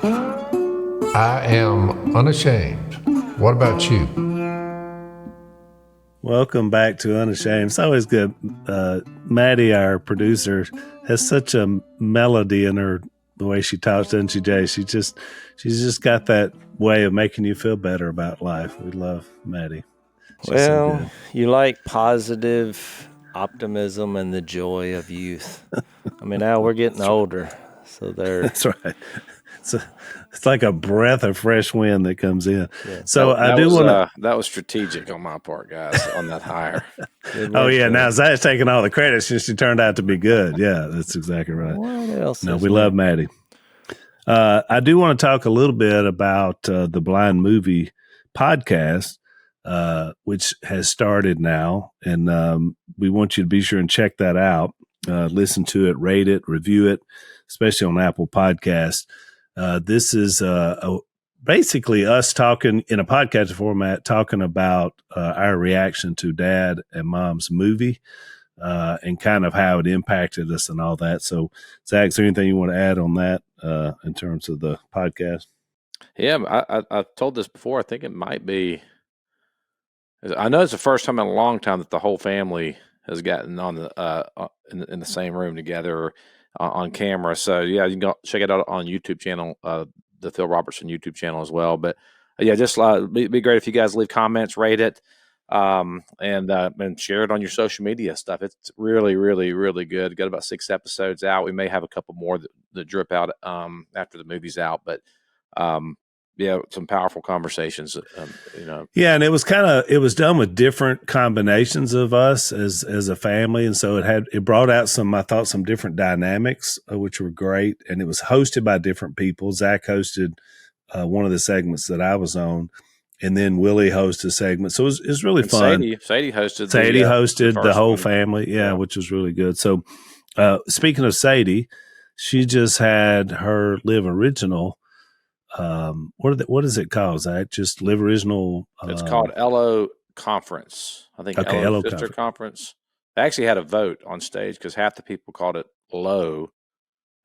I am unashamed. What about you? Welcome back to Unashamed. It's always good. Maddie, our producer, has such a melody in her, the way she talks, doesn't she, Jay? She's just got that way of making you feel better about life. We love Maddie. She's so good. You like positive optimism and the joy of youth. I mean, now we're getting older, so that's right. It's like a breath of fresh wind that comes in. Yeah. So that was strategic on my part, guys, on that hire. Oh yeah, now Zach's taking all the credit since she turned out to be good. Yeah, that's exactly right. What else? No, we love Maddie. I do want to talk a little bit about the Blind Movie podcast, which has started now, and we want you to be sure and check that out. Listen to it, rate it, review it, especially on Apple Podcasts. This is basically us talking in a podcast format, talking about our reaction to Dad and Mom's movie and kind of how it impacted us and all that. So, Zach, is there anything you want to add on that in terms of the podcast? Yeah, I've told this before. I think it might be. I know it's the first time in a long time that the whole family has gotten on the in the same room together. On camera. So yeah, you can go check it out on YouTube channel, the Phil Robertson YouTube channel as well. But yeah, just be great if you guys leave comments, rate it, and share it on your social media stuff. It's really, really, really good. Got about 6 episodes out. We may have a couple more that drip out after the movie's out, but yeah, some powerful conversations, Yeah, and it was done with different combinations of us as a family, and so it brought out some different dynamics, which were great, and it was hosted by different people. Zach hosted one of the segments that I was on, and then Willie hosted a segment, so it was really fun. Sadie hosted. Sadie hosted the whole family, yeah, which was really good. So, speaking of Sadie, she just had her Live Original. What is it called, Zach? Just Live Original. It's called LO Conference. I think LO Sister Conference. They actually had a vote on stage because half the people called it low,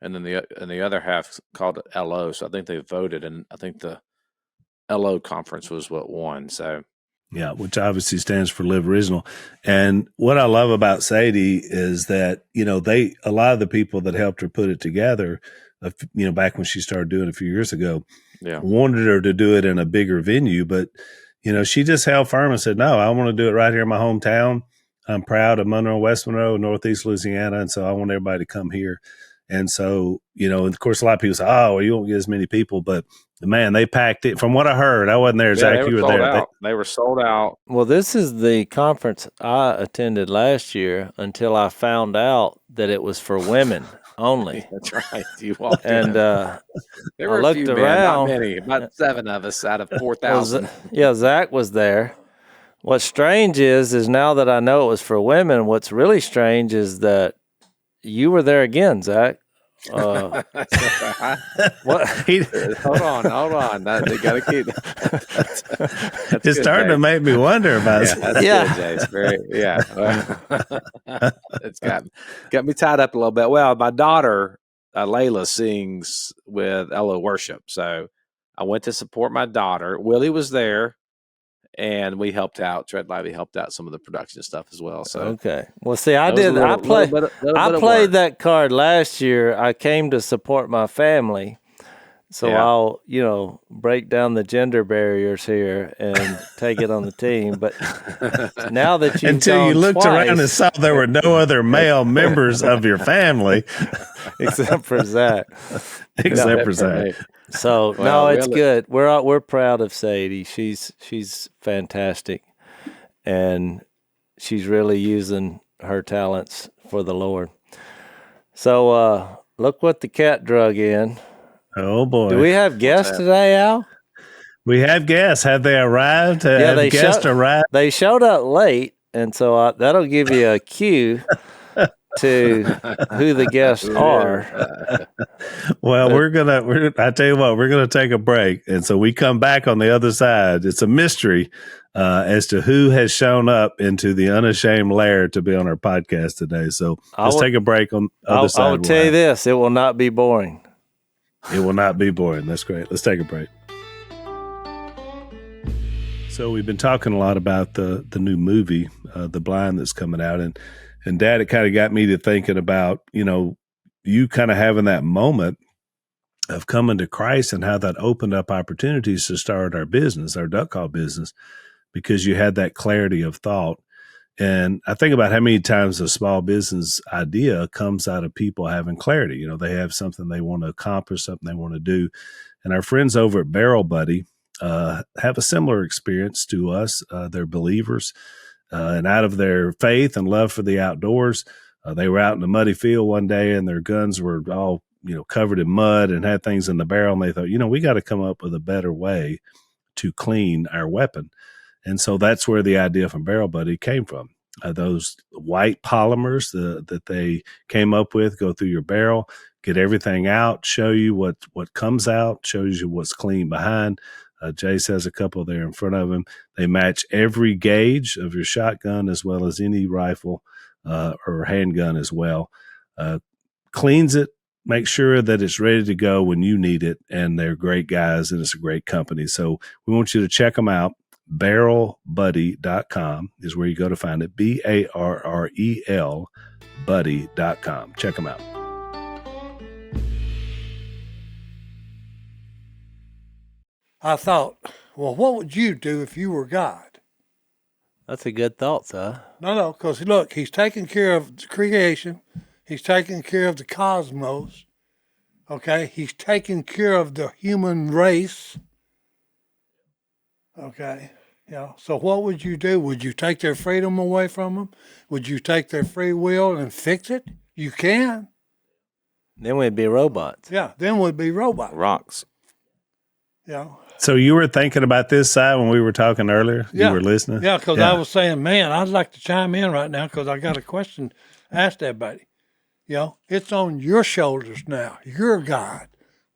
and then the other half called it LO. So I think they voted, and I think the LO Conference was what won. So yeah, which obviously stands for Live Original. And what I love about Sadie is that a lot of the people that helped her put it together, back when she started doing it a few years ago, wanted her to do it in a bigger venue. But, she just held firm and said, no, I want to do it right here in my hometown. I'm proud of Monroe, West Monroe, Northeast Louisiana. And so I want everybody to come here. And so, and of course, a lot of people say, oh, well, you won't get as many people. But, man, they packed it. From what I heard, I wasn't there. Zach, you were there. They were sold out. Well, this is the conference I attended last year until I found out that it was for women only. That's right. You walked and there were I looked a few around. Men, not many, about 7 of us out of 4,000. Zach was there. What's strange is now that I know it was for women, what's really strange is that you were there again, Zach. What? Hold on. They got to keep. It's starting to make me wonder about it. Good, Jay. It's very, it's got me tied up a little bit. Well, my daughter Layla sings with LO Worship, so I went to support my daughter. Willie was there, and we helped out. Tread Lively helped out some of the production stuff as well. So okay. Well, see, I played that card last year. I came to support my family. So I'll, break down the gender barriers here and take it on the team. But now that you've until you looked around and saw there were no other male members of your family, except for Zach. Except for Zach. So it's good. We're proud of Sadie. She's fantastic, and she's really using her talents for the Lord. So look what the cat drug in. Oh boy! Do we have guests today, Al? We have guests. Have they arrived? Have guests arrived? They showed up late, and so that'll give you a cue to who the guests are. Well, I tell you what, we're gonna take a break, and so we come back on the other side. It's a mystery as to who has shown up into the Unashamed lair to be on our podcast today. So let's take a break on the other side. I will tell you this: it will not be boring. It will not be boring. That's great. Let's take a break. So we've been talking a lot about the new movie, The Blind, that's coming out. And Dad, it kind of got me to thinking about, you kind of having that moment of coming to Christ and how that opened up opportunities to start our business, our duck call business, because you had that clarity of thought. And I think about how many times a small business idea comes out of people having clarity. They have something they want to accomplish, something they want to do. And our friends over at Barrel Buddy have a similar experience to us. They're believers, and out of their faith and love for the outdoors, they were out in a muddy field one day, and their guns were all covered in mud and had things in the barrel. And they thought, we got to come up with a better way to clean our weapon. And so that's where the idea from Barrel Buddy came from. Those white polymers that they came up with go through your barrel, get everything out, show you what comes out, shows you what's clean behind. Jase has a couple there in front of him. They match every gauge of your shotgun as well as any rifle or handgun as well. Cleans it, make sure that it's ready to go when you need it. And they're great guys, and it's a great company. So we want you to check them out. BarrelBuddy.com is where you go to find it. BARREL buddy.com. Check them out. I thought, well, what would you do if you were God? That's a good thought, sir. No, because look, he's taking care of the creation. He's taking care of the cosmos. Okay? He's taking care of the human race. Okay? So what would you do? Would you take their freedom away from them? Would you take their free will and fix it? You can. Then we'd be robots. Yeah, then we'd be robots. Rocks. So you were thinking about this side when we were talking earlier? Yeah. You were listening? Yeah, because I was saying, man, I'd like to chime in right now because I got a question asked everybody. It's on your shoulders now. You're God.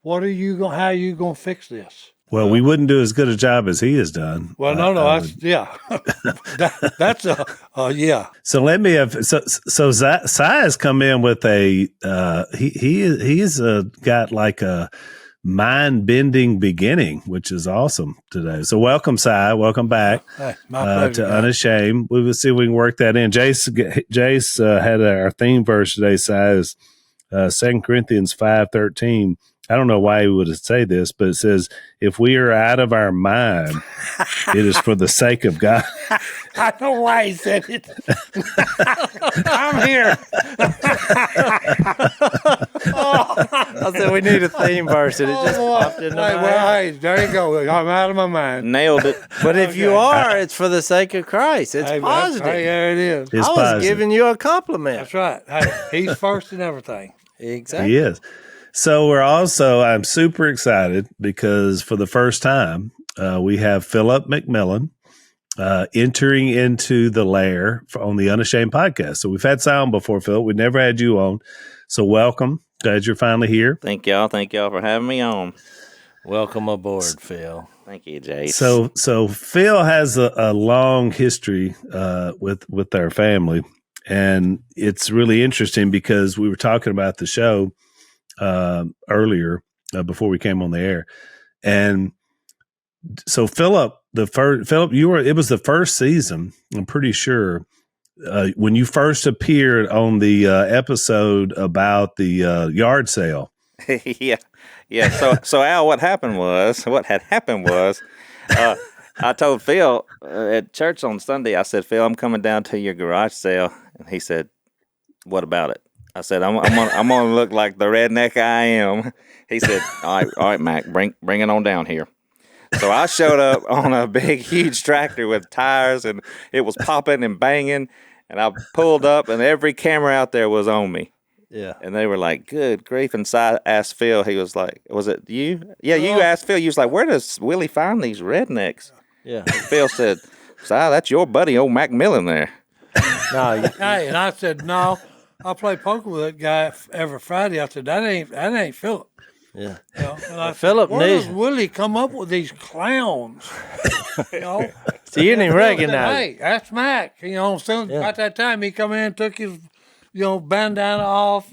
How are you going to fix this? Well, we wouldn't do as good a job as he has done. Well, that's yeah. So let me have so Si has come in with a he's got like a mind-bending beginning, which is awesome today. So welcome, Si. Welcome back to Unashamed. We will see if we can work that in. Jase had our theme verse today, Si, is 2 Corinthians 5:13. I don't know why he would say this, but it says, if we are out of our mind, it is for the sake of God. I know why he said it. I'm here. I said we need a theme verse, and it just popped into my head. Hey, there you go. I'm out of my mind. Nailed it. But if you are, it's for the sake of Christ. It's positive. There it is. It's I was positive. giving you a compliment. That's right. Hey, he's first in everything. Exactly. He is. So I'm super excited because for the first time, we have Phillip McMillan entering into the lair on the Unashamed podcast. So we've had sound before, Phil. We never had you on. So welcome. Glad you're finally here. Thank y'all. Thank y'all for having me on. Welcome aboard, Phil. Thank you, Jase. So Phil has a long history with our family, and it's really interesting because we were talking about the show earlier before we came on the air, and so Philip, it was the first season, I'm pretty sure, when you first appeared on the episode about the yard sale. yeah. So Al, what had happened was, I told Phil at church on Sunday, I said, Phil, I'm coming down to your garage sale, and he said, what about it? I said, I'm gonna look like the redneck I am. He said, all right, Mac, bring it on down here. So I showed up on a big, huge tractor with tires, and it was popping and banging. And I pulled up, and every camera out there was on me. Yeah. And they were like, good grief. And Si asked Phil, he was like, was it you? Yeah, you asked Phil. You was like, where does Willie find these rednecks? Yeah. And Phil said, Si, that's your buddy, old McMillan there. No. Hey, and I said, no. I play poker with that guy every Friday. I said, that ain't Philip. Yeah. And I Philip said, where does Willie come up with these clowns? So you didn't even recognize. Hey, that's Mac. About that time he come in and took his, bandana off,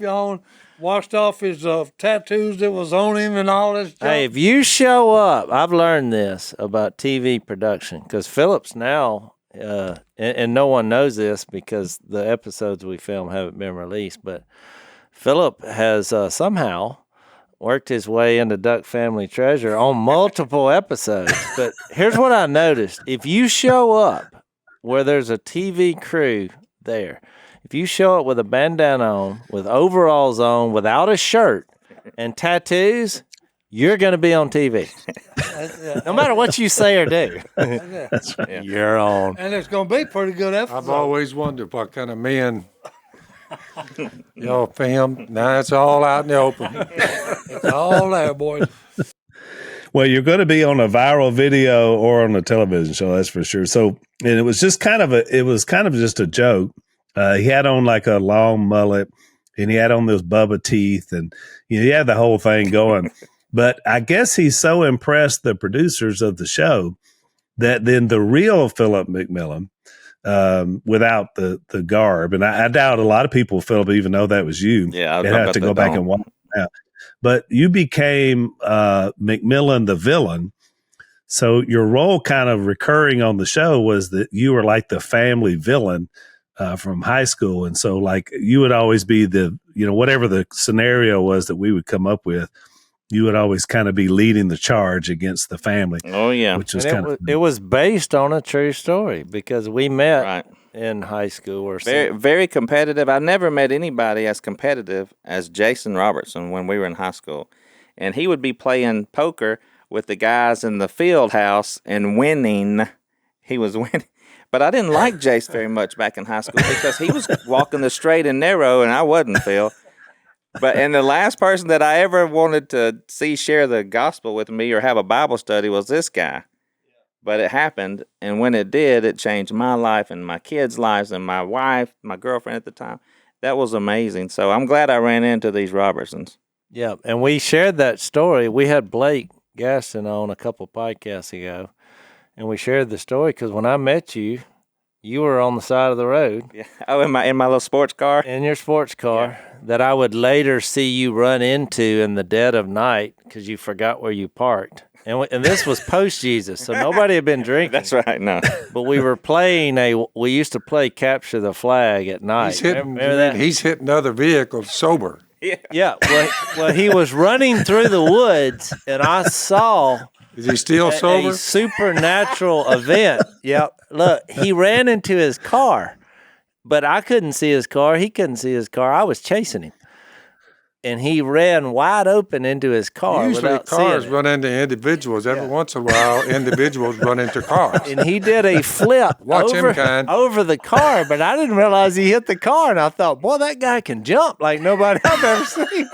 washed off his tattoos that was on him and all this junk. Hey, if you show up, I've learned this about TV production because Philip's now, and no one knows this because the episodes we film haven't been released, but Philip has somehow worked his way into Duck Family Treasure on multiple episodes. But here's what I noticed. If you show up where there's a TV crew there, if you show up with a bandana on, with overalls on, without a shirt, and tattoos, you're going to be on TV. No matter what you say or do. You're on. And it's going to be pretty good episode. I've always wondered what kind of men y'all film. Now it's all out in the open. It's all there, boys. Well, you're going to be on a viral video or on a television show, that's for sure. So, and it was kind of just a joke. He had on like a long mullet, and he had on those Bubba teeth, and he had the whole thing going. But I guess he so impressed the producers of the show that then the real Phillip McMillan, without the garb, and I doubt a lot of people, Philip, even know that was you. Yeah, they'd have to go back and watch it now. But you became McMillan the villain. So your role kind of recurring on the show was that you were like the family villain from high school. And so like you would always be the, whatever the scenario was that we would come up with, you would always kind of be leading the charge against the family. Oh, yeah. Which was it was based on a true story because we met in high school. Or very, very competitive. I never met anybody as competitive as Jason Robertson when we were in high school. And he would be playing poker with the guys in the field house and winning. He was winning. But I didn't like Jace very much back in high school because he was walking the straight and narrow, and I wasn't, Phil. And the last person that I ever wanted to see share the gospel with me or have a Bible study was this guy. But it happened, and when it did, it changed my life and my kids' lives and my wife, my girlfriend at the time. That was amazing. So I'm glad I ran into these Robertsons. Yeah, and we shared that story. We had Blake Gaston on a couple podcasts ago, and we shared the story because when I met you, you were on the side of the road. Yeah. Oh, in my little sports car? In your sports car that I would later see you run into in the dead of night because you forgot where you parked. And this was post-Jesus, so nobody had been drinking. That's right, no. But we were we used to play Capture the Flag at night. He's hitting other vehicles sober. Yeah. Well, he was running through the woods, and I saw... Is he still sober? A supernatural event. Yep. Look, he ran into his car, but I couldn't see his car. He couldn't see his car. I was chasing him. And he ran wide open into his car. Usually cars run into individuals. Every once in a while, individuals run into cars. And he did a flip over the car, but I didn't realize he hit the car. And I thought, boy, that guy can jump like nobody I've ever seen.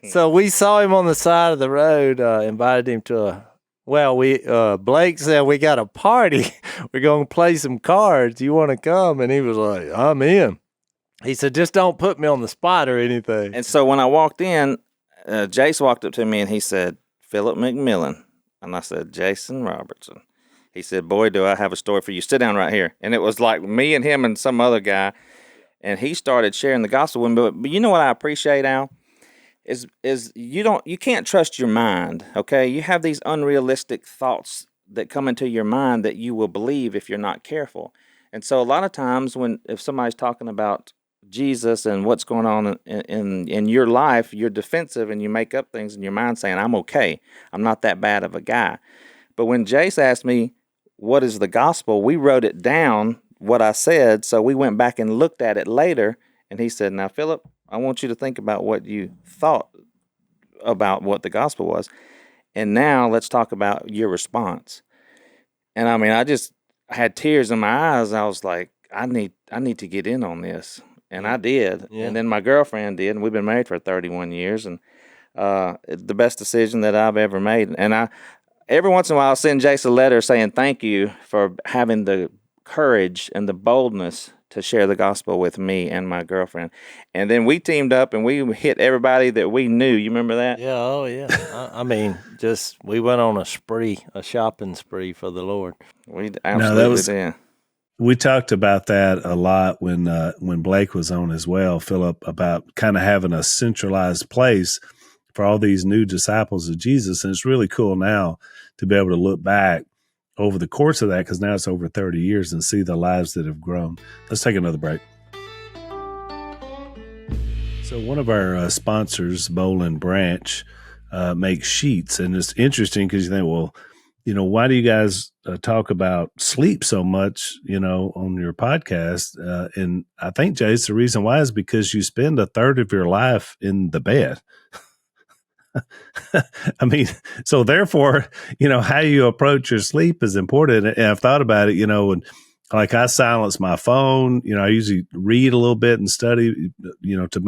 So we saw him on the side of the road, invited him to Blake said, we got a party. We're going to play some cards. You want to come? And he was like, I'm in. He said, just don't put me on the spot or anything. And so when I walked in, Jace walked up to me and he said, Phillip McMillan. And I said, Jason Robertson. He said, boy, do I have a story for you. Sit down right here. And it was like me and him and some other guy. And he started sharing the gospel with me. But you know what I appreciate, Al? Is you can't trust your mind, okay? You have these unrealistic thoughts that come into your mind that you will believe if you're not careful. And so a lot of times if somebody's talking about Jesus and what's going on in your life, you're defensive and you make up things in your mind saying, I'm okay. I'm not that bad of a guy. But when Jace asked me, what is the gospel? We wrote it down, what I said. So we went back and looked at it later. And he said, now, Philip, I want you to think about what you thought about what the gospel was. And now let's talk about your response. And I mean, I had tears in my eyes. I was like, I need to get in on this. And I did. Yeah. And then my girlfriend did. And we've been married for 31 years. And the best decision that I've ever made. And every once in a while, I'll send Jace a letter saying thank you for having the courage and the boldness to share the gospel with me and my girlfriend. And then we teamed up and we hit everybody that we knew. You remember that? Yeah, oh yeah. I mean, we went on a shopping spree for the Lord. We absolutely did. we talked about that a lot when Blake was on as well, Philip, about kind of having a centralized place for all these new disciples of Jesus. And it's really cool now to be able to look back over the course of that, because now it's over 30 years, and see the lives that have grown. Let's take another break. So one of our sponsors, Boll and Branch, makes sheets. And it's interesting because you think, well, why do you guys talk about sleep so much, on your podcast? And I think, Jase, the reason why is because you spend a third of your life in the bed. I mean, so therefore, how you approach your sleep is important. And I've thought about it, and like I silence my phone, I usually read a little bit and study, to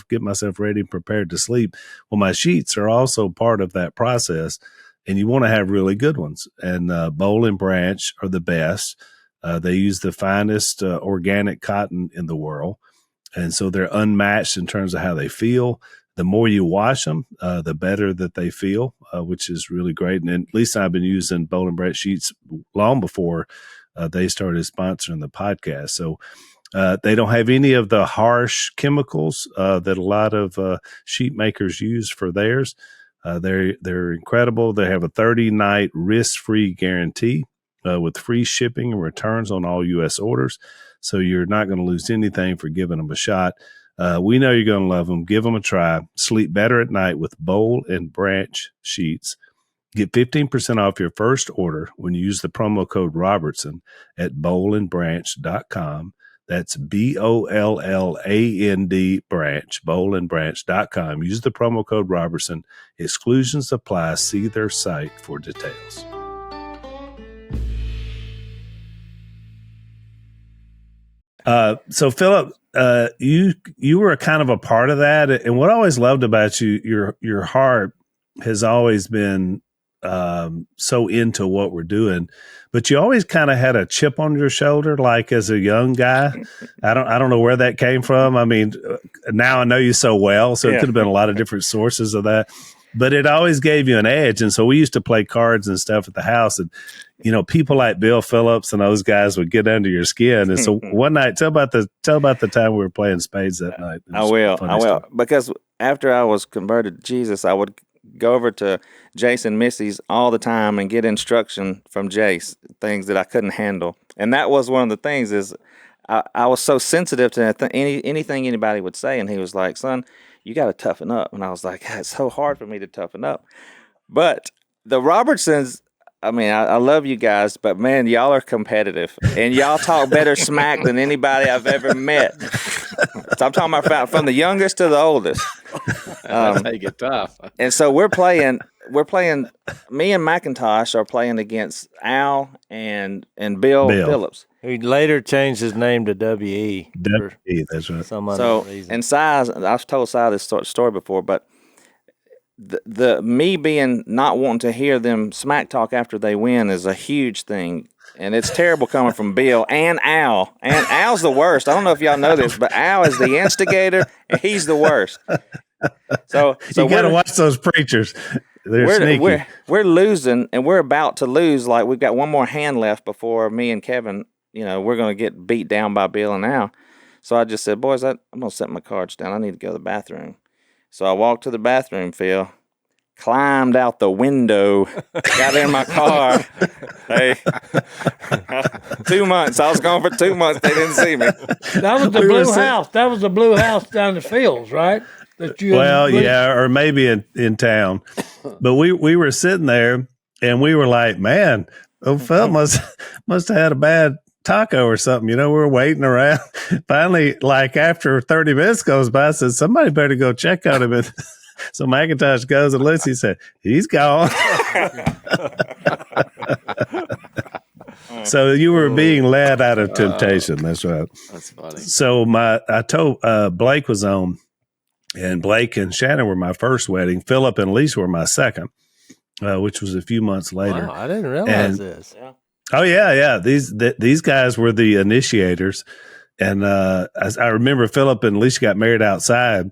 get myself ready and prepared to sleep. Well, my sheets are also part of that process, and you want to have really good ones. And Boll and Branch are the best. They use the finest organic cotton in the world. And so they're unmatched in terms of how they feel. The more you wash them, the better that they feel, which is really great. And at least I've been using Boll and Branch sheets long before they started sponsoring the podcast. So they don't have any of the harsh chemicals that a lot of sheet makers use for theirs. They're incredible. They have a 30-night risk-free guarantee with free shipping and returns on all U.S. orders. So you're not going to lose anything for giving them a shot. We know you're going to love them. Give them a try. Sleep better at night with Boll and Branch sheets. Get 15% off your first order when you use the promo code Robertson at bollandbranch.com. That's BOLLAND branch, bollandbranch.com. Use the promo code Robertson. Exclusions apply. See their site for details. So Philip, you were kind of a part of that. And what I always loved about you, your heart has always been so into what we're doing, but you always kind of had a chip on your shoulder, like as a young guy. I don't know where that came from. I mean, now I know you so well, so it could have been a lot of different sources of that, but it always gave you an edge. And so we used to play cards and stuff at the house, and people like Bill Phillips and those guys would get under your skin. And so one night, tell about the time we were playing spades that night. I will. Because after I was converted to Jesus, I would go over to Jase and Missy's all the time and get instruction from Jase, things that I couldn't handle. And that was one of the things is I was so sensitive to anything anybody would say. And he was like, son, you got to toughen up. And I was like, it's so hard for me to toughen up. But the Robertsons, I mean, I love you guys, but man, y'all are competitive, and y'all talk better smack than anybody I've ever met. So I'm talking about from the youngest to the oldest. That's how you get tough. And so we're playing. Me and McIntosh are playing against Al and Bill Phillips. He later changed his name to W.E. W.E. That's right. Some other reason. And Size, I've told Si this story before, but the me being not wanting to hear them smack talk after they win is a huge thing, and it's terrible coming from Bill and Al. And Al's the worst. I don't know if y'all know this, but Al is the instigator, and he's the worst. So you got to watch those preachers. They're sneaky. We're losing, and we're about to lose. Like we've got one more hand left before me and Kevin. We're going to get beat down by Bill and Al. So I just said, boys, I'm going to set my cards down. I need to go to the bathroom. So I walked to the bathroom, Phil, climbed out the window, got in my car. Hey, 2 months. I was gone for 2 months. They didn't see me. That was the blue house. That was the blue house down the fields, right? Or maybe in town. But we were sitting there, and we were like, man, Phil must have had a bad taco or something. We were waiting around. Finally, like after 30 minutes goes by, I said, somebody better go check on him. And so McIntosh goes and looks. He said, he's gone. So you were being led out of temptation. That's right. That's funny. So I told Blake was on, and Blake and Shannon were my first wedding. Philip and Lisa were my second, which was a few months later. Wow, I didn't realize this. Yeah. Oh yeah. These guys were the initiators, and I remember Philip and Lisa got married outside,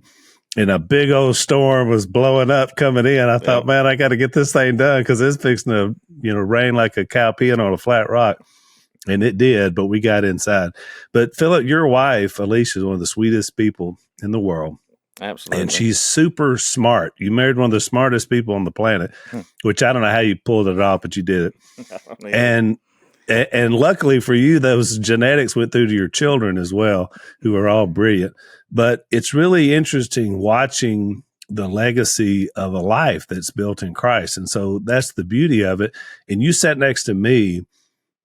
and a big old storm was blowing up coming in. I thought, man, I got to get this thing done because it's fixing to rain like a cow peeing on a flat rock. And it did, but we got inside. But Philip, your wife, Alicia, is one of the sweetest people in the world. Absolutely. And she's super smart. You married one of the smartest people on the planet, which I don't know how you pulled it off, but you did it. And luckily for you, those genetics went through to your children as well, who are all brilliant. But it's really interesting watching the legacy of a life that's built in Christ. And so that's the beauty of it. And you sat next to me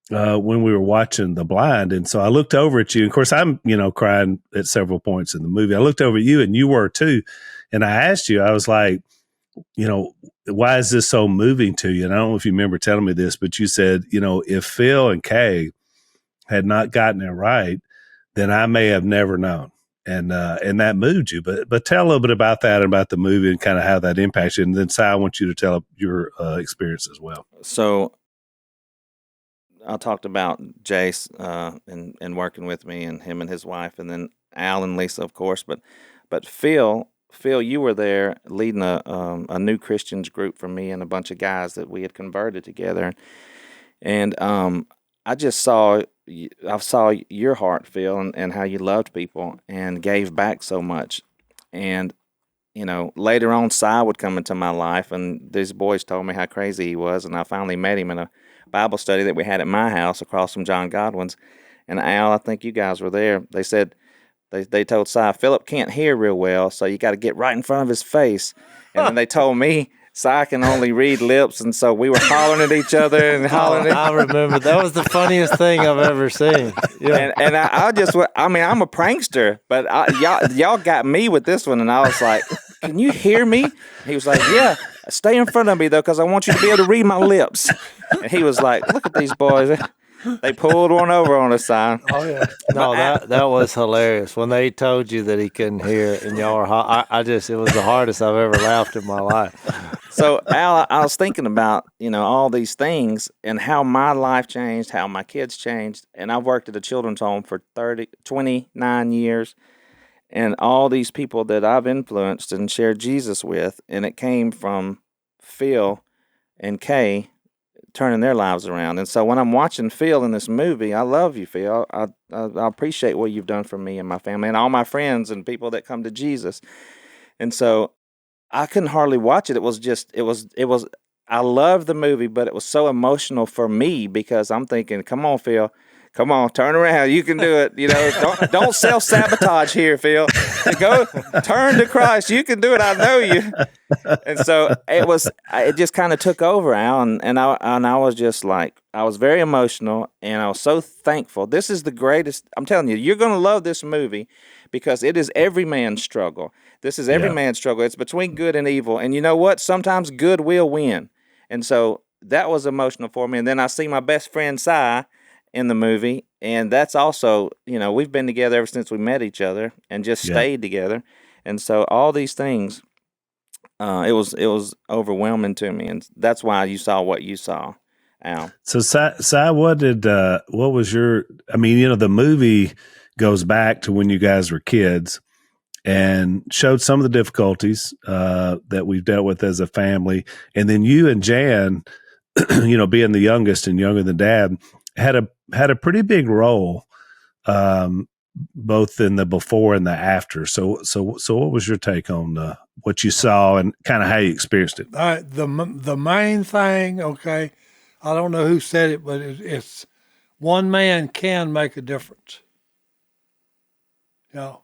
when we were watching The Blind. And so I looked over at you. Of course, I'm, crying at several points in the movie. I looked over at you and you were too. And I asked you, I was like, why is this so moving to you? And I don't know if you remember telling me this, but you said, if Phil and Kay had not gotten it right, then I may have never known. And that moved you. But tell a little bit about that and about the movie and kind of how that impacts you. And then, Si, I want you to tell your experience as well. So I talked about Jase and working with me, and him and his wife, and then Al and Lisa, of course. But Phil, you were there leading a new Christians group for me and a bunch of guys that we had converted together. And I saw your heart, Phil, and how you loved people and gave back so much. And, later on, Si would come into my life, and these boys told me how crazy he was, and I finally met him in a Bible study that we had at my house across from John Godwin's. And Al, I think you guys were there. They said, they told Si, Philip can't hear real well, so you got to get right in front of his face. And then they told me, Si can only read lips, and so we were hollering at each other and hollering. I remember that was the funniest thing I've ever seen. Yeah. And I'm a prankster, but y'all got me with this one, and I was like, "Can you hear me?" He was like, "Yeah, stay in front of me though, because I want you to be able to read my lips." And he was like, "Look at these boys." They pulled one over on us, sign. Oh yeah. No, that was hilarious when they told you that he couldn't hear, and y'all were. It was the hardest I've ever laughed in my life. So Al, I was thinking about all these things and how my life changed, how my kids changed, and I've worked at a children's home for 29 years, and all these people that I've influenced and shared Jesus with, and it came from Phil and Kay turning their lives around. And so when I'm watching Phil in this movie, I love you, Phil. I appreciate what you've done for me and my family and all my friends and people that come to Jesus. And so I couldn't hardly watch it. I loved the movie, but it was so emotional for me because I'm thinking, come on, Phil. Come on, turn around. You can do it. Don't self-sabotage here, Phil. Go turn to Christ. You can do it. I know you. And so it just kind of took over, Al, and I was just like, I was very emotional, and I was so thankful. This is the greatest. I'm telling you, you're going to love this movie because it is every man's struggle. This is every man's struggle. It's between good and evil. And you know what? Sometimes good will win. And so that was emotional for me. And then I see my best friend, Si, in the movie, and that's also, we've been together ever since we met each other and just stayed together. And so all these things, it was overwhelming to me, and that's why you saw what you saw, Al. So, Si, what was your? The movie goes back to when you guys were kids and showed some of the difficulties that we've dealt with as a family, and then you and Jan, being the youngest and younger than Dad, had a pretty big role, both in the before and the after. So what was your take on what you saw and kind of how you experienced it? All right, the main thing, okay, I don't know who said it, but it's one man can make a difference. A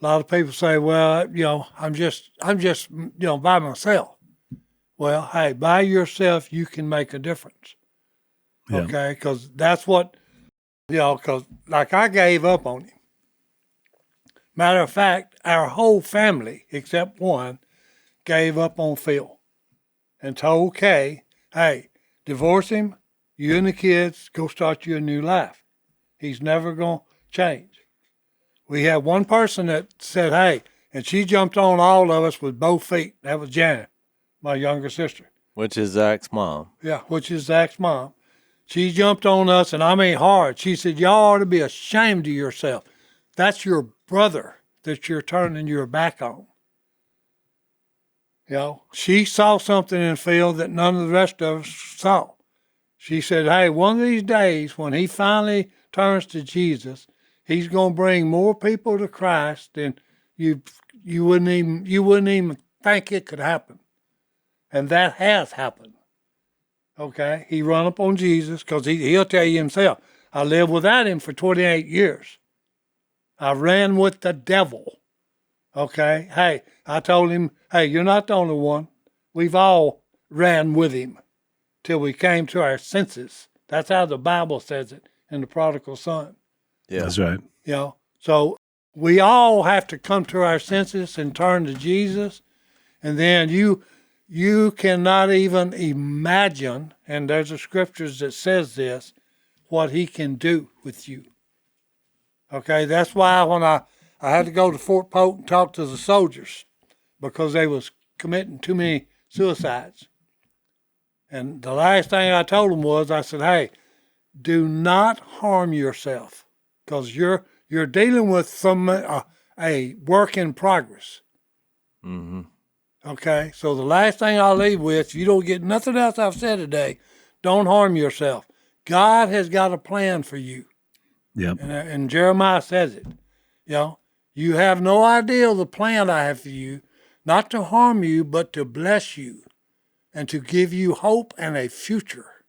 lot of people say, well, I'm just by myself. Well, hey, by yourself, you can make a difference. Yeah. Okay, because that's what, because like I gave up on him. Matter of fact, our whole family, except one, gave up on Phil and told Kay, hey, divorce him, you and the kids, go start you a new life. He's never going to change. We had one person that said, hey, and she jumped on all of us with both feet. That was Janet, my younger sister. Which is Zach's mom. Yeah, which is Zach's mom. She jumped on us, and I mean hard. She said, y'all ought to be ashamed of yourself. That's your brother that you're turning your back on. She saw something in Phil that none of the rest of us saw. She said, hey, one of these days when he finally turns to Jesus, he's going to bring more people to Christ than you wouldn't even think it could happen. And that has happened. Okay? He run up on Jesus because he'll tell you himself, I lived without him for 28 years. I ran with the devil. Okay? Hey, I told him, hey, you're not the only one. We've all ran with him till we came to our senses. That's how the Bible says it in the prodigal son. Yeah, that's right. You know, so we all have to come to our senses and turn to Jesus. And then you cannot even imagine, and there's a scriptures that says this, what he can do with you. Okay, that's why when I had to go to Fort Polk and talk to the soldiers because they was committing too many suicides. And the last thing I told them was, I said, hey, do not harm yourself because you're dealing with a work in progress. Mm-hmm. Okay, so the last thing I'll leave with, if you don't get nothing else I've said today, don't harm yourself. God has got a plan for you. Yep. And Jeremiah says it. You know, you have no idea the plan I have for you, not to harm you, but to bless you and to give you hope and a future.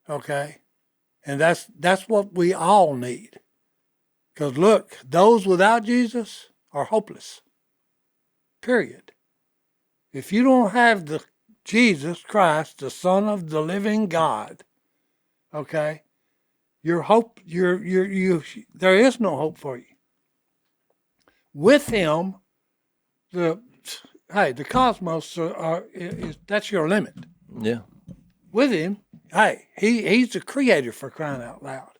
Okay? And that's what we all need. Because look, those without Jesus are hopeless. Period. If you don't have the Jesus Christ, the Son of the living God, okay, there is no hope for you. With him, the cosmos that's your limit. Yeah. With him, hey, he's the creator for crying out loud.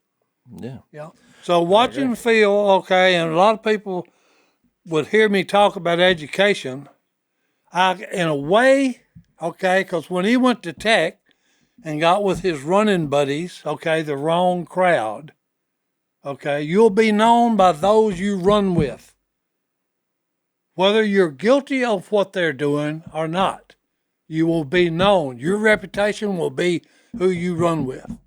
Yeah. Yeah. So watching Phil, okay, and a lot of people would hear me talk about education. In a way, okay, because when he went to Tech and got with his running buddies, okay, the wrong crowd, okay, you'll be known by those you run with, whether you're guilty of what they're doing or not. You will be known. Your reputation will be who you run with.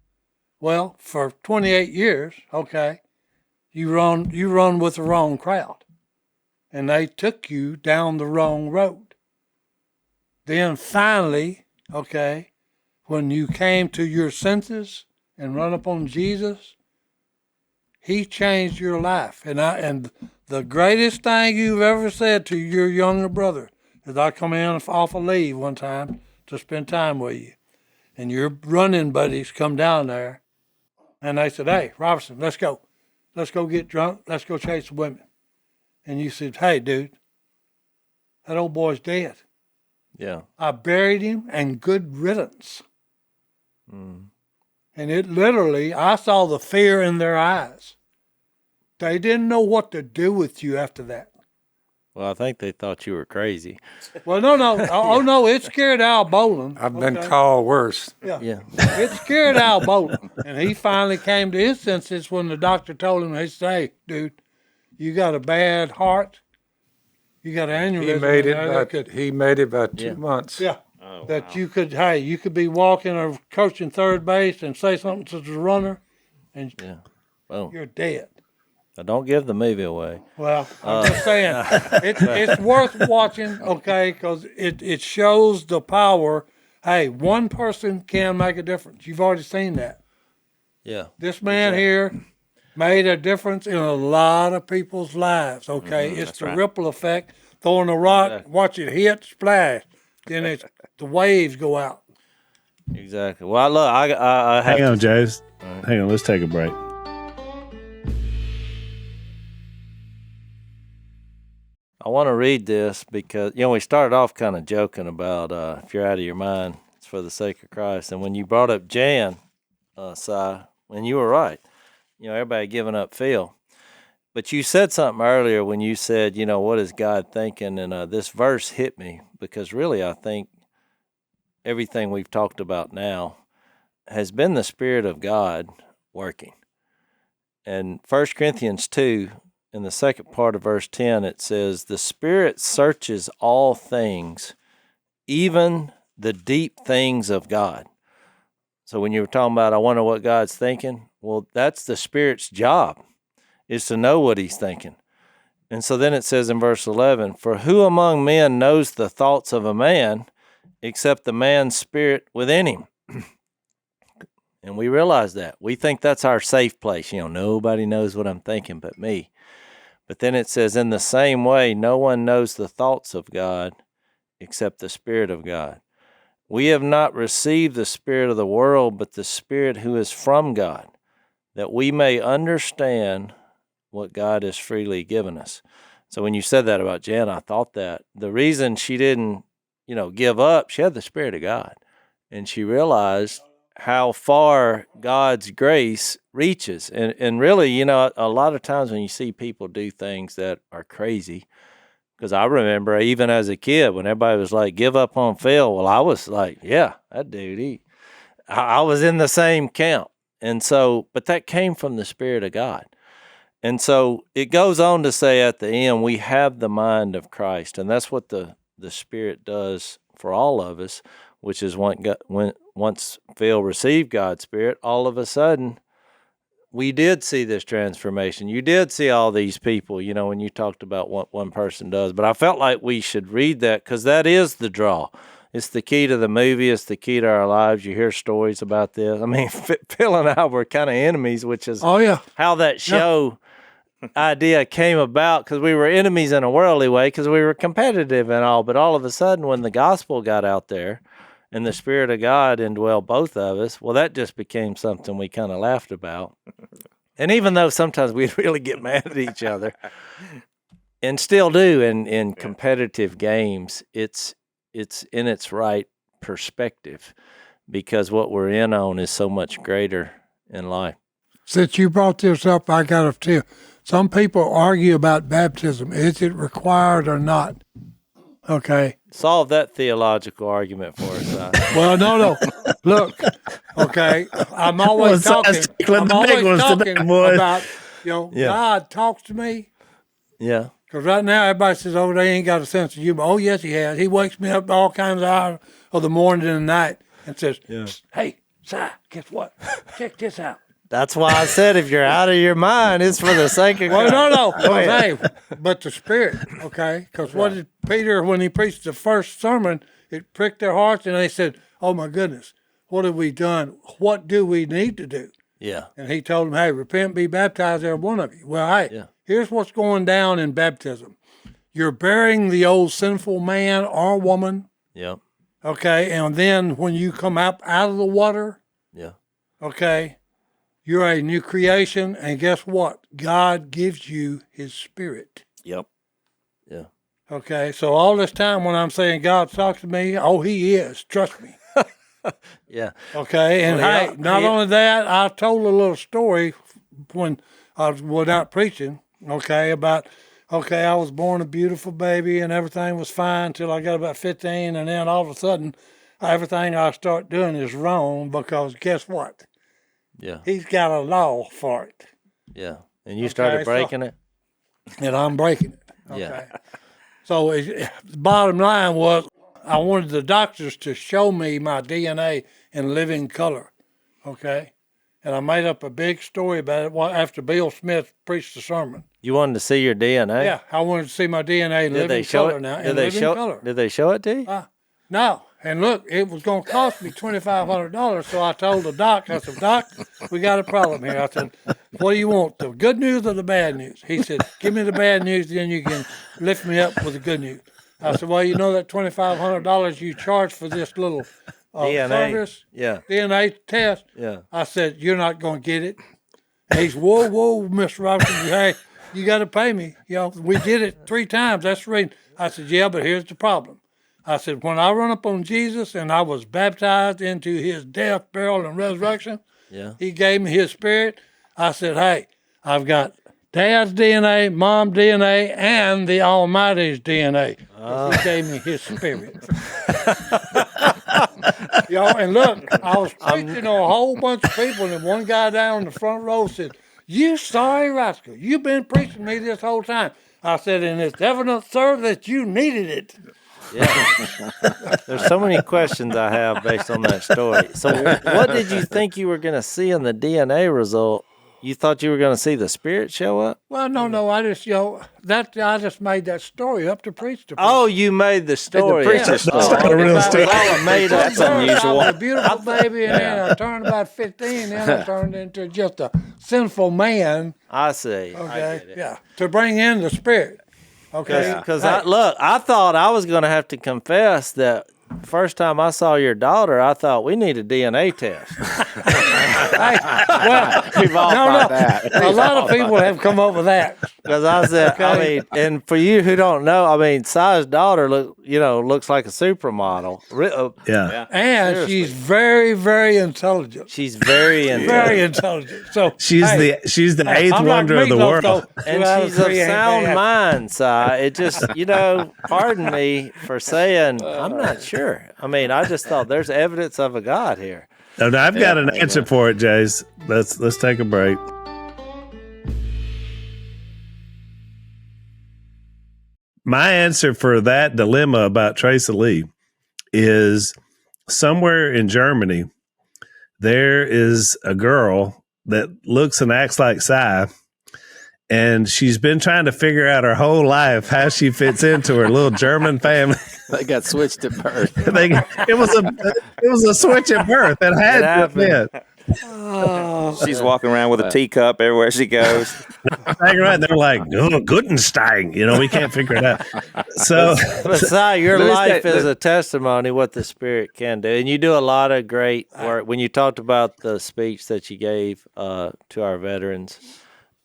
Well, for 28 years, okay, you run with the wrong crowd, and they took you down the wrong road. Then finally, okay, when you came to your senses and run upon Jesus, he changed your life. And the greatest thing you've ever said to your younger brother is, I come in off a leave one time to spend time with you. And your running buddies come down there and they said, hey, Robertson, let's go. Let's go get drunk. Let's go chase the women. And you said, hey, dude, that old boy's dead. Yeah. I buried him, and good riddance. And it literally, I saw the fear in their eyes. They didn't know what to do with you after that. Well, I think they thought you were crazy. Well, no. Oh, no, it scared Al Boland. I've been called worse. Yeah. It scared Al Boland. And he finally came to his senses when the doctor told him, he said, hey, dude, you got a bad heart. You got an aneurysm. He made it about 2 months. Yeah. Oh, that wow. You could be walking or coaching third base and say something to the runner, and you're dead. Now, don't give the movie away. Well, I'm just saying, it's worth watching, okay, because it shows the power. Hey, one person can make a difference. You've already seen that. Yeah. This man here made a difference in a lot of people's lives, okay? It's the ripple effect. Throwing a rock, watch it hit, splash. Then the waves go out. Exactly. Well, look, I have Hang on, Jase. Right. Hang on, let's take a break. I want to read this because, we started off kind of joking about if you're out of your mind, it's for the sake of Christ. And when you brought up Jan, Si, and you were right, everybody giving up Phil. But you said something earlier when you said, what is God thinking? And this verse hit me because really I think everything we've talked about now has been the Spirit of God working. And 1 Corinthians 2, in the second part of verse 10, it says, the Spirit searches all things, even the deep things of God. So when you were talking about, I wonder what God's thinking, well, that's the Spirit's job, is to know what he's thinking. And so then it says in verse 11, for who among men knows the thoughts of a man except the man's spirit within him? And we realize that. We think that's our safe place. Nobody knows what I'm thinking but me. But then it says, in the same way, no one knows the thoughts of God except the Spirit of God. We have not received the spirit of the world, but the Spirit who is from God, that we may understand what God has freely given us. So when you said that about Jan, I thought that the reason she didn't, give up, she had the Spirit of God. And she realized how far God's grace reaches. And really, a lot of times when you see people do things that are crazy, because I remember even as a kid when everybody was like, give up on Phil. Well, I was like, yeah, that dude, I was in the same camp. And so, but that came from the Spirit of God. And so it goes on to say at the end, we have the mind of Christ. And that's what the Spirit does for all of us, which is once Phil received God's Spirit, all of a sudden, we did see this transformation. You did see all these people, when you talked about what one person does. But I felt like we should read that because that is the draw. It's the key to the movie. It's the key to our lives. You hear stories about this. I mean, Phil and I were kind of enemies, which is how that show idea came about, because we were enemies in a worldly way because we were competitive and all. But all of a sudden, when the gospel got out there and the Spirit of God indwelled both of us, well, that just became something we kind of laughed about. And even though sometimes we'd really get mad at each other, and still do in competitive games, it's in its right perspective, because what we're in on is so much greater in life. Since you brought this up, I got to tell you, some people argue about baptism. Is it required or not? Okay. Solve that theological argument for us. Well, no. Look, okay, I'm always talking about, God talks to me. Yeah. Because right now everybody says, oh, they ain't got a sense of humor. Oh, yes, he has. He wakes me up all kinds of hours of the morning and the night and says, hey, Si, guess what? Check this out. That's why I said if you're out of your mind, it's for the sake of God. Well, no. Hey, but the Spirit, okay? Because what did Peter, when he preached the first sermon, it pricked their hearts, and they said, oh, my goodness, what have we done? What do we need to do? Yeah. And he told them, hey, repent, be baptized, every one of you. Well, hey, here's what's going down in baptism. You're burying the old sinful man or woman. Yeah. Okay, and then when you come out of the water, okay, you're a new creation, and guess what? God gives you his Spirit. Yep. Yeah. Okay, so all this time when I'm saying God talks to me, oh, he is. Trust me. Yeah. Okay, and not only that, I told a little story when I was out preaching, about, I was born a beautiful baby and everything was fine until I got about 15, and then all of a sudden, everything I start doing is wrong because guess what? Yeah. He's got a law for it. Yeah. And you started breaking it? And I'm breaking it. Okay. Yeah. So the bottom line was I wanted the doctors to show me my DNA in living color. Okay. And I made up a big story about it after Bill Smith preached the sermon. You wanted to see your DNA? Yeah. I wanted to see my DNA in living color now. Did they show it to you? No. And look, it was going to cost me $2,500, so I told the doc, I said, Doc, we got a problem here. I said, what do you want, the good news or the bad news? He said, give me the bad news, then you can lift me up with the good news. I said, well, you know that $2,500 you charge for this little service? Yeah. DNA test? Yeah. I said, you're not going to get it. And he said, whoa, Mr. Robertson, hey, you got to pay me. We did it 3 times. That's the reason. I said, yeah, but here's the problem. I said, when I run up on Jesus and I was baptized into his death, burial, and resurrection, he gave me his Spirit. I said, hey, I've got Dad's DNA, Mom's DNA, and the Almighty's DNA. He gave me his Spirit. And look, I was preaching to a whole bunch of people, and one guy down in the front row said, you sorry rascal, you've been preaching to me this whole time. I said, and it's evident, sir, that you needed it. Yeah. There's so many questions I have based on that story. So what did you think you were going to see in the DNA result? You thought you were going to see the spirit show up? Well, no. I just, I just made that story up to preach to people. Oh, you made the story. The preacher's story. That's not a real story. That's unusual. I was a beautiful baby, and then I turned about 15, and I turned into just a sinful man. I see. Okay, yeah, to bring in the spirit. Okay, Because I thought I was going to have to confess that first time I saw your daughter, I thought we need a DNA test. We've all thought that. A lot of people have come up with that. Because I said, I mean, and for you who don't know, I mean, Si's daughter looks like a supermodel. Yeah. And Seriously. she's very, very intelligent. She's very Very intelligent. So She's the eighth I'm wonder like of the Meatloaf, world. though. And 2 out she's of of 3 ain't sound bad. mind, Si. It just, pardon me for saying, I'm not sure. I mean, I just thought there's evidence of a God here. No, I've got an answer for it, Jace. Let's take a break. My answer for that dilemma about Tracy Lee is somewhere in Germany, there is a girl that looks and acts like Si, and she's been trying to figure out her whole life how she fits into her little German family. They got switched at birth. It was a switch at birth. It had to fit. She's walking around with a teacup everywhere she goes. Right. They're like, oh, Gutenstein. We can't figure it out. So, But Si, your life is a testimony what the Spirit can do. And you do a lot of great work. When you talked about the speech that you gave to our veterans,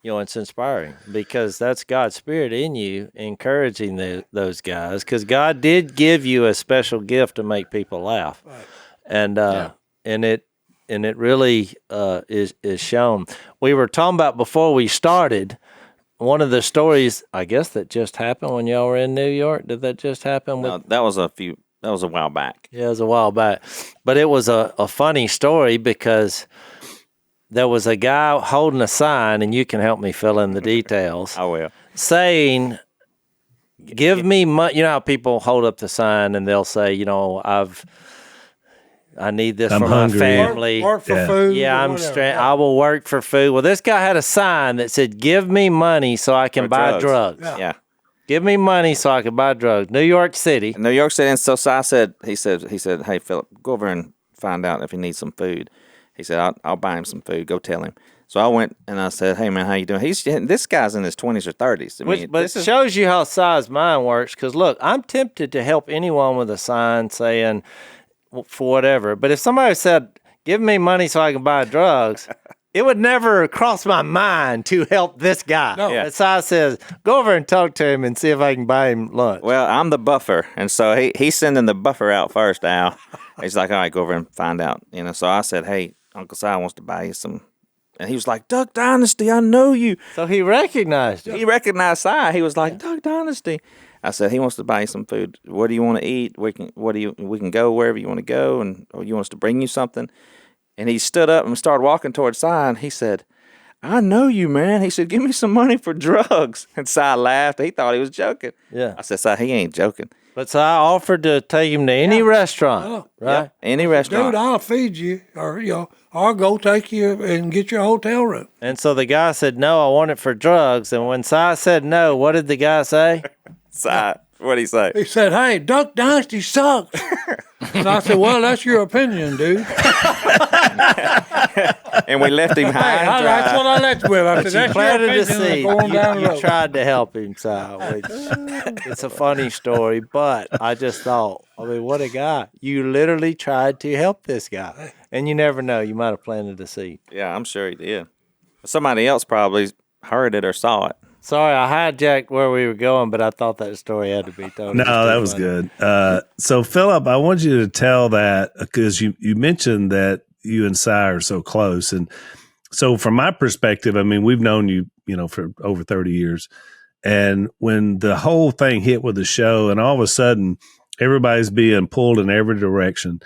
it's inspiring because that's God's Spirit in you, encouraging those guys. Because God did give you a special gift to make people laugh, and it really is shown. We were talking about before we started. One of the stories, I guess, that just happened when y'all were in New York. Did that just happen? That was a while back. Yeah, it was a while back, but it was a funny story because there was a guy holding a sign, and you can help me fill in the details. I will. Saying, "Give me money." You know how people hold up the sign and they'll say, I need this I'm for hungry. my family. Work for food. Yeah, or I'm whatever. straight. I will work for food. Well, this guy had a sign that said, "Give me money so I can For buy drugs." Yeah. Give me money so I can buy drugs. New York City. In New York City, and so Si said, he said, hey, Philip, go over and find out if he needs some food. He said, I'll buy him some food. Go tell him. So I went and I said, hey, man, how you doing? This guy's in his 20s or 30s. But it shows you how Si's mind works. Because, look, I'm tempted to help anyone with a sign saying, for whatever. But if somebody said, give me money so I can buy drugs, it would never cross my mind to help this guy. No. And Si says, go over and talk to him and see if I can buy him lunch. Well, I'm the buffer. And so he's sending the buffer out first, Al. He's like, all right, go over and find out. So I said, hey, Uncle Si wants to buy you some. And he was like, Duck Dynasty, I know you. So he recognized you. He recognized Si. He was like, Duck Dynasty. I said, he wants to buy you some food. What do you want to eat? We can go wherever you want to go, or you want us to bring you something? And he stood up and started walking towards Si, and he said, I know you, man. He said, give me some money for drugs. And Si laughed. He thought he was joking. Yeah. I said, Si, he ain't joking. But Si offered to take him to any restaurant, right? Yep. Any restaurant. Dude, I'll feed you, or I'll go take you and get your hotel room. And so the guy said, no, I want it for drugs. And when Si said no, what did the guy say? Si, what'd he say? He said, hey, Duck Dynasty sucks. And I said, well, that's your opinion, dude. And we left him high and dry. That's what I left you with. I said, You that's your planted a opinion. seed. Going down the You road. tried to help him, Si, which it's a funny story, but I just thought, what a guy. You literally tried to help this guy. And you never know. You might have planted a seed. Yeah, I'm sure he did. Somebody else probably heard it or saw it. Sorry, I hijacked where we were going, but I thought that story had to be told. No, that was good. So, Philip, I want you to tell that because you mentioned that you and Si are so close. And so from my perspective, we've known you, for over 30 years. And when the whole thing hit with the show and all of a sudden everybody's being pulled in every direction,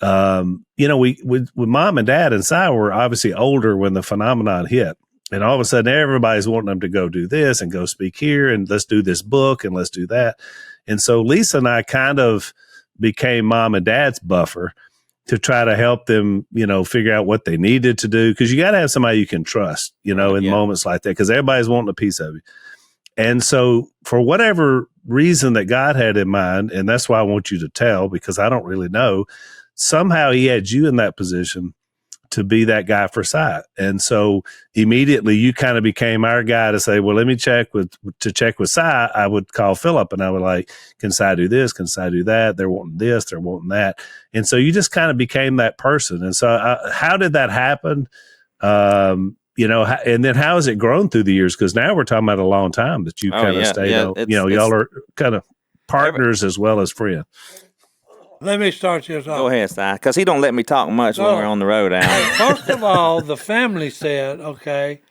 we with Mom and Dad and Si were obviously older when the phenomenon hit. And all of a sudden, everybody's wanting them to go do this and go speak here and let's do this book and let's do that. And so Lisa and I kind of became mom and dad's buffer to try to help them, figure out what they needed to do. Cause you got to have somebody you can trust, in moments like that, because everybody's wanting a piece of you. And so for whatever reason that God had in mind, and that's why I want you to tell, because I don't really know, somehow he had you in that position to be that guy for Si. And so immediately you kind of became our guy to say, well, let me check with Si. I would call Philip and I would like, can Si do this? Can Si do that? They're wanting this, they're wanting that. And so you just kind of became that person. And so how did that happen? And then how has it grown through the years? Because now we're talking about a long time that you kind of stayed on, y'all are kind of partners as well as friends. Let me start this off. Go ahead, Si, because he don't let me talk much when we're on the road, Al. First of all, the family said, okay,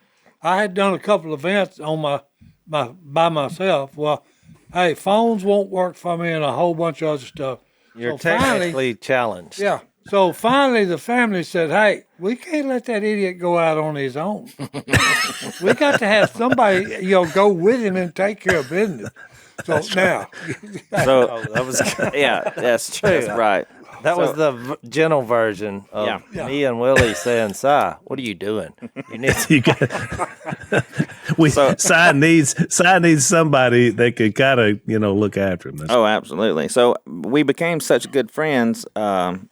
I had done a couple of events on my by myself. Well, hey, phones won't work for me and a whole bunch of other stuff. You're technically challenged. Yeah. So finally the family said, hey, we can't let that idiot go out on his own. We got to have somebody, go with him and take care of business. So now, that was that's true. That's right. That was the gentle version of me and Willie saying, Si, what are you doing? You need to. Si needs somebody that could kind of, look after him. Absolutely. So we became such good friends, during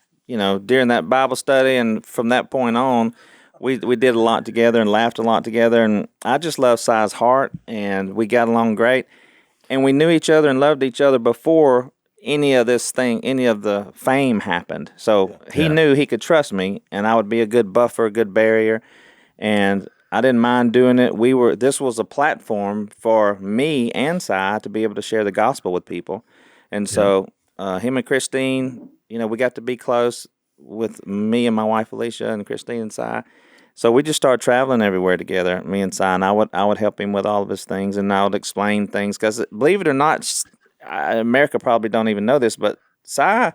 that Bible study. And from that point on, we did a lot together and laughed a lot together. And I just love Si's heart, and we got along great. And we knew each other and loved each other before any of the fame happened. So he knew he could trust me, and I would be a good buffer, a good barrier, and I didn't mind doing it. This was a platform for me and Si to be able to share the gospel with people. And so him and Christine, we got to be close with me and my wife Alicia and Christine and Si. So we just started traveling everywhere together, me and Si, and I would help him with all of his things, and I would explain things. Because believe it or not, America probably don't even know this, but Si,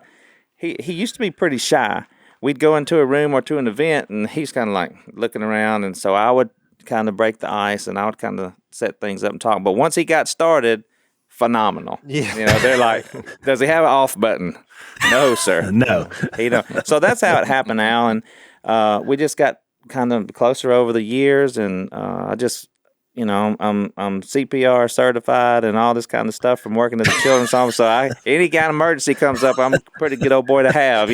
he used to be pretty shy. We'd go into a room or to an event, and he's kind of like looking around, and so I would kind of break the ice, and I would kind of set things up and talk. But once he got started, phenomenal. Yeah. They're like, does he have an off button? No, sir. No. He don't. So that's how it happened, Al, and we just got kind of closer over the years, and I just, I'm CPR certified and all this kind of stuff from working at the children's home. So any kind of emergency comes up, I'm a pretty good old boy to have,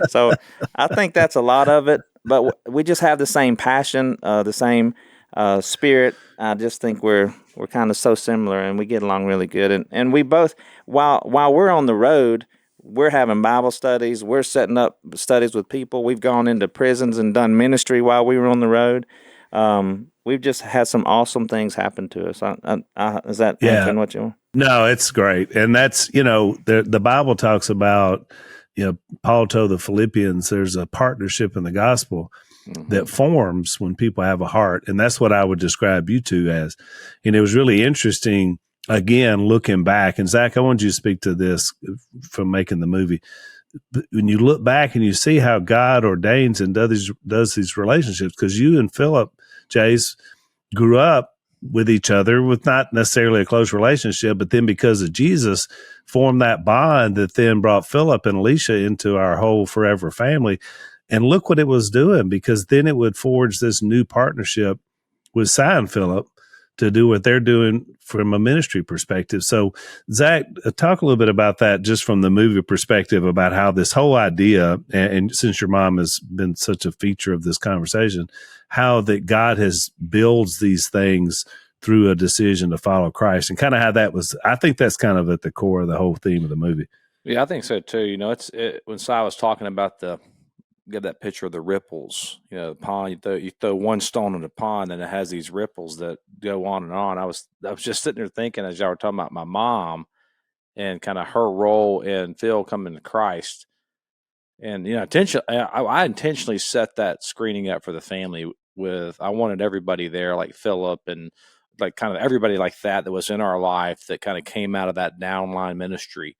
So I think that's a lot of it. But we just have the same passion, the same spirit. I just think we're kind of so similar, and we get along really good. And we both, while we're on the road, we're having Bible studies. We're setting up studies with people. We've gone into prisons and done ministry while we were on the road. We've just had some awesome things happen to us. Is that answering what you want? No, it's great. And that's, the Bible talks about, Paul told the Philippians, there's a partnership in the gospel that forms when people have a heart. And that's what I would describe you two as. And it was really interesting, again, looking back. And Zach, I wanted you to speak to this from making the movie. When you look back and you see how God ordains and does these relationships, because you and Philip Jase grew up with each other with not necessarily a close relationship, but then because of Jesus formed that bond that then brought Philip and Alicia into our whole forever family. And look what it was doing, because then it would forge this new partnership with Si and Philip to do what they're doing from a ministry perspective. So, Zach, talk a little bit about that just from the movie perspective, about how this whole idea, and since your mom has been such a feature of this conversation, how that God has builds these things through a decision to follow Christ, and kind of how that was. I think that's kind of at the core of the whole theme of the movie. Yeah, I think so too. When Si was talking about get that picture of the ripples, the pond, you throw one stone in the pond and it has these ripples that go on and on. I was just sitting there thinking, as y'all were talking about my mom and kind of her role in Phil coming to Christ. And, I intentionally set that screening up for the family I wanted everybody there, like Philip and like kind of everybody like that was in our life that kind of came out of that downline ministry.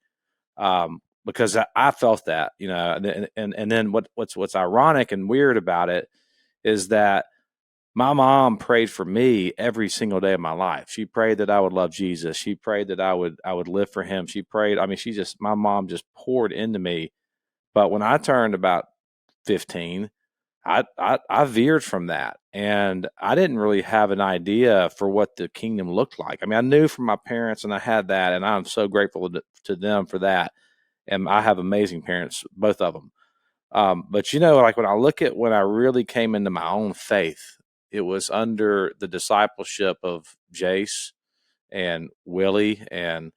Because I felt that, and then what's ironic and weird about it is that my mom prayed for me every single day of my life. She prayed that I would love Jesus. She prayed that I would live for him. She prayed. I mean, my mom just poured into me. But when I turned about 15, I veered from that, and I didn't really have an idea for what the kingdom looked like. I mean, I knew from my parents, and I had that, and I'm so grateful to them for that. And I have amazing parents, both of them. But like when I look at when I really came into my own faith, it was under the discipleship of Jase and Willie and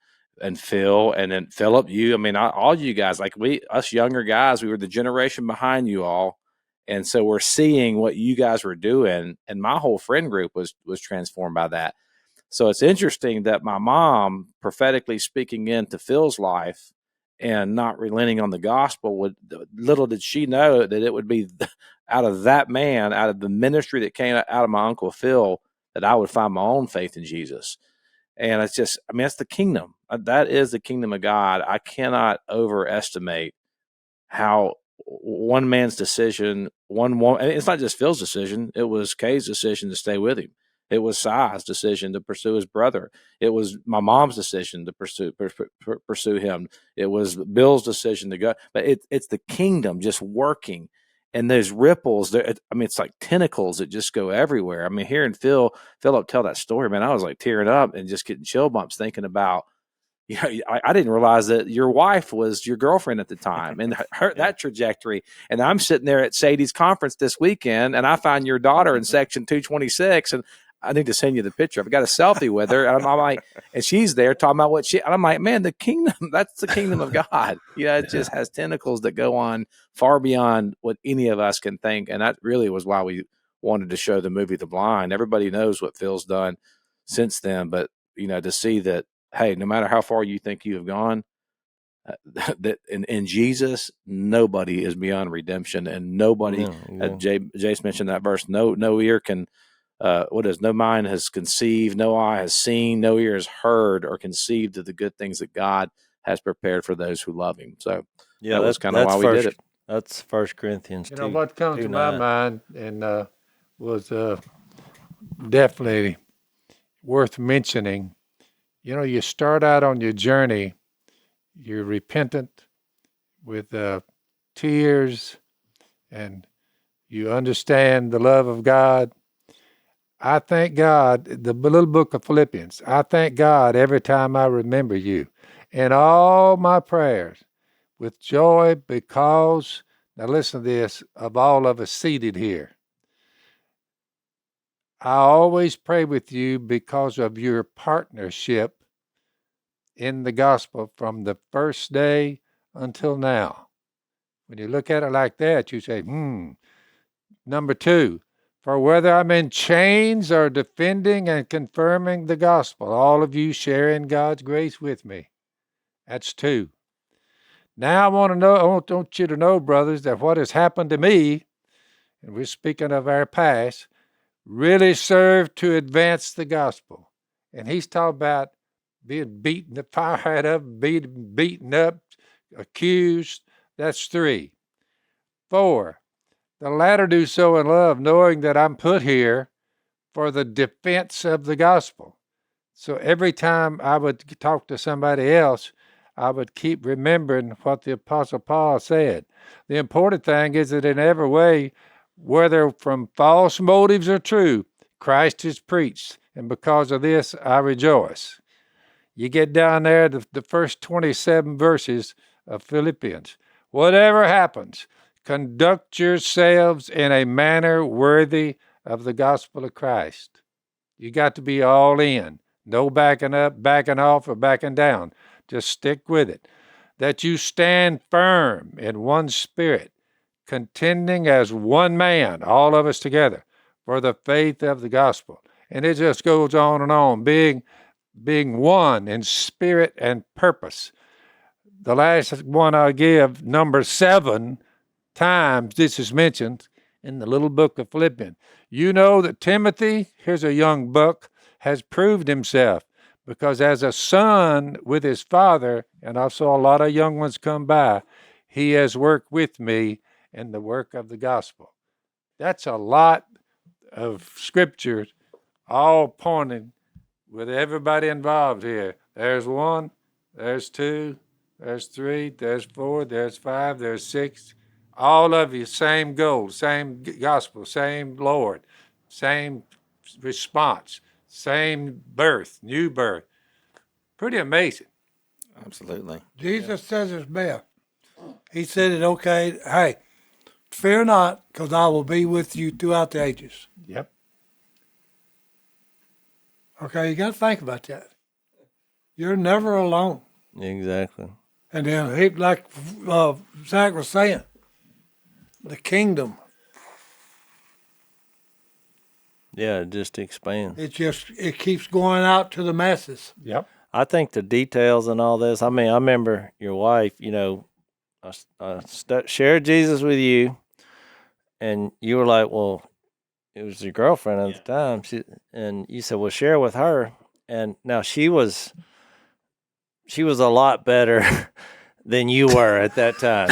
Phil, and then Philip, you. I mean, all you guys, like us younger guys, we were the generation behind you all, and so we're seeing what you guys were doing, and my whole friend group was transformed by that. So it's interesting that my mom prophetically speaking into Phil's life and not relenting on the gospel, little did she know that it would be out of that man, out of the ministry that came out of my Uncle Phil, that I would find my own faith in Jesus. And it's just, I mean, that's the kingdom. That is the kingdom of God. I cannot overestimate how one man's decision, and it's not just Phil's decision. It was Kay's decision to stay with him. It was Si's decision to pursue his brother. It was my mom's decision to pursue him. It was Bill's decision to go. But it's the kingdom just working. And those ripples, I mean, it's like tentacles that just go everywhere. I mean, hearing Philip tell that story, man, I was like tearing up and just getting chill bumps thinking about, I didn't realize that your wife was your girlfriend at the time and that trajectory. And I'm sitting there at Sadie's conference this weekend, and I find your daughter in section 226, and I need to send you the picture. I've got a selfie with her, and I'm like, and she's there talking about and I'm like, man, the kingdom, that's the kingdom of God. It just has tentacles that go on far beyond what any of us can think. And that really was why we wanted to show the movie The Blind. Everybody knows what Phil's done since then, but to see that, hey, no matter how far you think you have gone, that in Jesus, nobody is beyond redemption, and nobody. Jace mentioned that verse. No ear can. No mind has conceived, no eye has seen, no ear has heard or conceived of the good things that God has prepared for those who love Him. So that was kind of why we did it. That's 1 Corinthians 2. What comes to my mind and was definitely worth mentioning. You start out on your journey, you're repentant with tears, and you understand the love of God. I thank God, the little book of Philippians, I thank God every time I remember you in all my prayers with joy because, now listen to this, of all of us seated here. I always pray with you because of your partnership in the gospel from the first day until now. When you look at it like that, you say, Number 2, for whether I'm in chains or defending and confirming the gospel, all of you share in God's grace with me. That's 2. Now I want you to know, brothers, that what has happened to me, and we're speaking of our past, really served to advance the gospel. And he's talking about being beaten, fired up, beaten up, accused. That's 3. 4. The latter do so in love, knowing that I'm put here for the defense of the gospel. So every time I would talk to somebody else, I would keep remembering what the Apostle Paul said. The important thing is that in every way, whether from false motives or true, Christ is preached. And because of this, I rejoice. You get down there, the first 27 verses of Philippians. Whatever happens, conduct yourselves in a manner worthy of the gospel of Christ. You got to be all in. No backing up, backing off, or backing down. Just stick with it. That you stand firm in one spirit, contending as one man, all of us together, for the faith of the gospel. And it just goes on, being one in spirit and purpose. The last one I'll give, number 7 times this is mentioned in the little book of Philippians. You know that Timothy, here's a young buck, has proved himself because as a son with his father, and I saw a lot of young ones come by, he has worked with me in the work of the gospel. That's a lot of Scripture, all pointing with everybody involved here. There's 1, there's 2, there's 3, there's 4, there's 5, there's 6. All of you, same goal, same gospel, same Lord, same response, same birth, new birth. Pretty amazing. Absolutely. Jesus says it's best. He said it okay. Hey, fear not, because I will be with you throughout the ages. Yep. Okay, you got to think about that. You're never alone. Exactly. And then, like Zach was saying, the kingdom. Yeah, it just expands. It keeps going out to the masses. Yep. I think the details and all this. I mean, I remember your wife. I shared Jesus with you, and you were like, "Well, it was your girlfriend at the time." And you said, "Well, share with her." And now she was a lot better than you were at that time.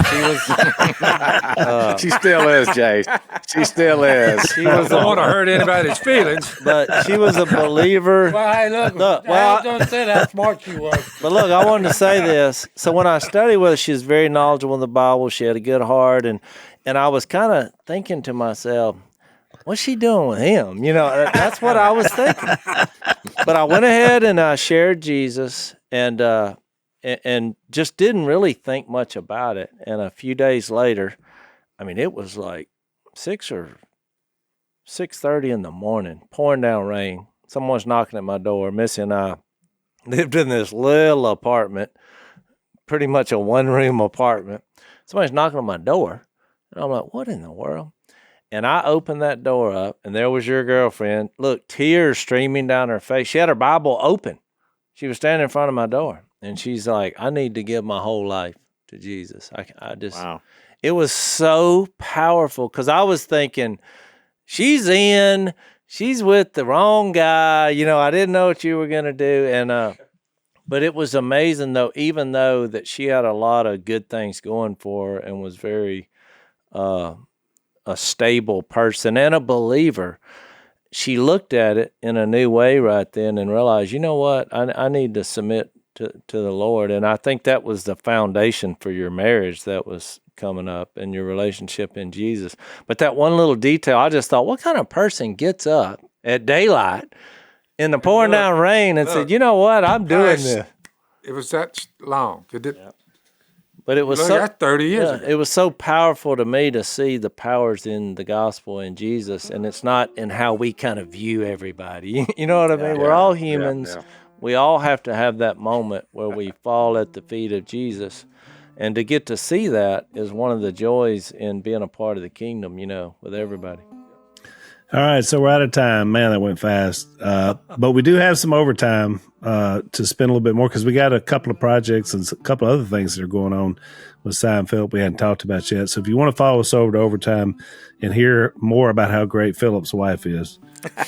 She still is, Jay. She still is. She was. Don't want to hurt anybody's feelings, but she was a believer. Well, hey, look I don't say how smart she was. But look, I wanted to say this. So when I studied with her, she was very knowledgeable in the Bible. She had a good heart, and I was kind of thinking to myself, what's she doing with him? That's what I was thinking. But I went ahead and I shared Jesus, and just didn't really think much about it. And a few days later, I mean, it was like 6 or 6:30 in the morning, pouring down rain. Someone's knocking at my door. Missy and I lived in this little apartment, pretty much a one-room apartment. Somebody's knocking on my door. And I'm like, what in the world? And I opened that door up, and there was your girlfriend. Look, tears streaming down her face. She had her Bible open. She was standing in front of my door, and she's like, I need to give my whole life to Jesus. Wow. It was so powerful, because I was thinking, she's with the wrong guy. I didn't know what you were going to do. And but it was amazing, though, even though that she had a lot of good things going for her and was very a stable person and a believer, she looked at it in a new way right then and realized, you know what, I need to submit to the Lord. And I think that was the foundation for your marriage that was coming up and your relationship in Jesus. But that one little detail, I just thought, what kind of person gets up at daylight in the pouring down rain and said, you know what, I'm doing this? It was that long. But it was that's 30 years ago. It was so powerful to me to see the powers in the gospel in Jesus, and it's not in how we kind of view everybody. You know what I mean? We're all humans. Yeah. We all have to have that moment where we fall at the feet of Jesus. And to get to see that is one of the joys in being a part of the kingdom, with everybody. All right, so we're out of time. Man, that went fast. But we do have some overtime to spend a little bit more, because we got a couple of projects and a couple of other things that are going on with Si and Philip we hadn't talked about yet. So if you want to follow us over to Overtime and hear more about how great Philip's wife is,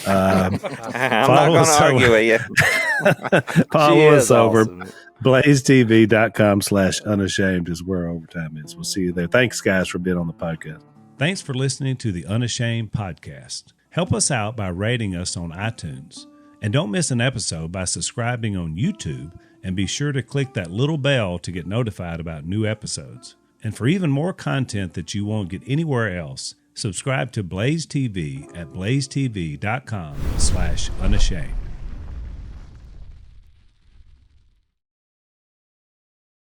I'm not going to argue with you. Follow us over. blazetv.com/unashamed is where Overtime is. We'll see you there. Thanks, guys, for being on the podcast. Thanks for listening to the Unashamed podcast. Help us out by rating us on iTunes. And don't miss an episode by subscribing on YouTube, and be sure to click that little bell to get notified about new episodes. And for even more content that you won't get anywhere else, subscribe to Blaze TV at blazetv.com/unashamed.